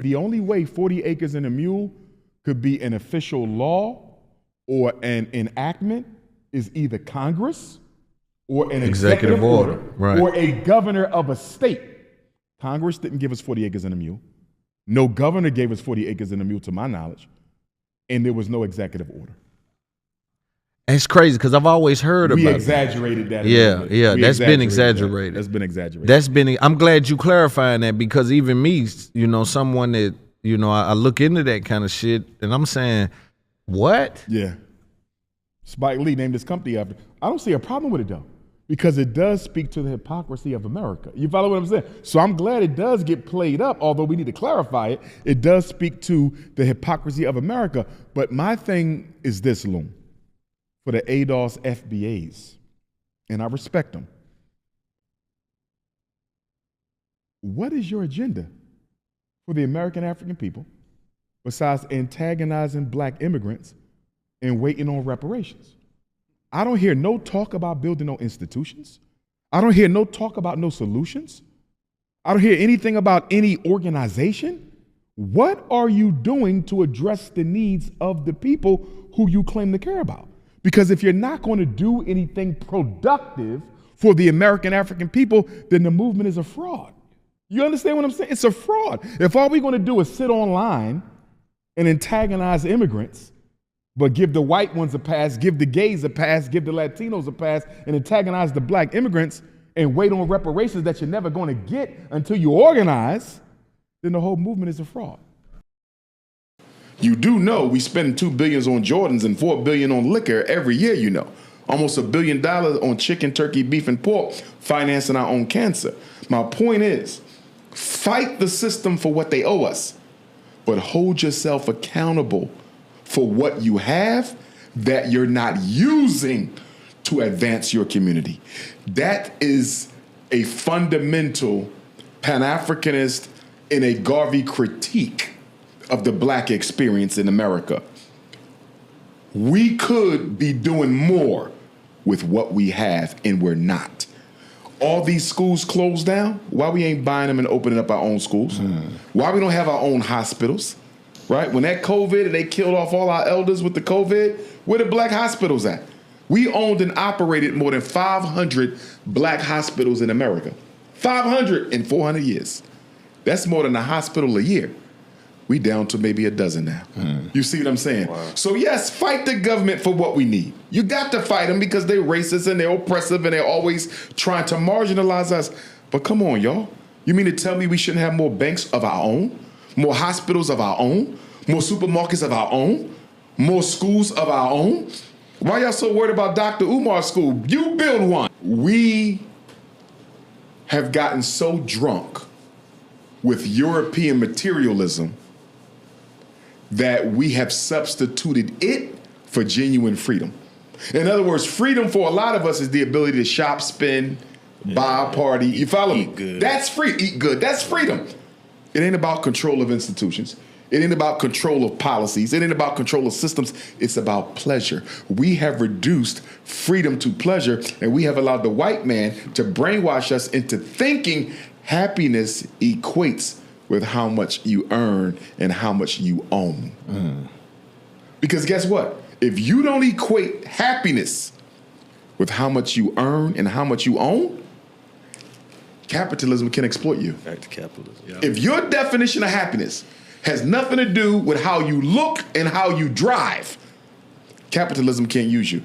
The only way 40 acres and a mule could be an official law or an enactment is either Congress or an executive order right. or a governor of a state. Congress didn't give us 40 acres and a mule. No governor gave us 40 acres and a mule to my knowledge. And there was no executive order. It's crazy because I've always heard about We exaggerated that. Yeah, that's been exaggerated. That's been exaggerated. I'm glad you clarifying that because even me, someone that, I look into that kind of shit and I'm saying, what? Yeah. Spike Lee named his company after. I don't see a problem with it though, because it does speak to the hypocrisy of America. You follow what I'm saying? So I'm glad it does get played up, although we need to clarify it. It does speak to the hypocrisy of America. But my thing is this, Loom, for the ADOS FBAs, and I respect them. What is your agenda for the American African people besides antagonizing black immigrants and waiting on reparations? I don't hear no talk about building no institutions. I don't hear no talk about no solutions. I don't hear anything about any organization. What are you doing to address the needs of the people who you claim to care about? Because if you're not going to do anything productive for the American African people, then the movement is a fraud. You understand what I'm saying? It's a fraud. If all we're going to do is sit online and antagonize immigrants, but give the white ones a pass, give the gays a pass, give the Latinos a pass, and antagonize the black immigrants and wait on reparations that you're never going to get until you organize, then the whole movement is a fraud. You do know we spend $2 billion on Jordans and $4 billion on liquor every year, Almost $1 billion on chicken, turkey, beef, and pork, financing our own cancer. My point is, fight the system for what they owe us, but hold yourself accountable for what you have that you're not using to advance your community. That is a fundamental Pan-Africanist and a Garvey critique of the black experience in America. We could be doing more with what we have, and we're not. All these schools closed down. Why we ain't buying them and opening up our own schools? Why we don't have our own hospitals? Right? When that COVID and they killed off all our elders with the COVID, where the black hospitals at? We owned and operated more than 500 black hospitals in America. 500 in 400 years. That's more than a hospital a year. We down to maybe a dozen now. You see what I'm saying? Wow. So yes, fight the government for what we need. You got to fight them because they're racist and they're oppressive and they're always trying to marginalize us. But come on, y'all. You mean to tell me we shouldn't have more banks of our own? More hospitals of our own, more supermarkets of our own, more schools of our own? Why y'all so worried about Dr. Umar's school? You build one. We have gotten so drunk with European materialism that we have substituted it for genuine freedom. In other words, freedom for a lot of us is the ability to shop, spend, buy, party. You follow me? Good. That's free. Eat good. That's freedom. It ain't about control of institutions. It ain't about control of policies. It ain't about control of systems. It's about pleasure. We have reduced freedom to pleasure, and we have allowed the white man to brainwash us into thinking happiness equates with how much you earn and how much you own. Because guess what? If you don't equate happiness with how much you earn and how much you own, capitalism can exploit you. Back to capitalism. Yeah. If your definition of happiness has nothing to do with how you look and how you drive, capitalism can't use you.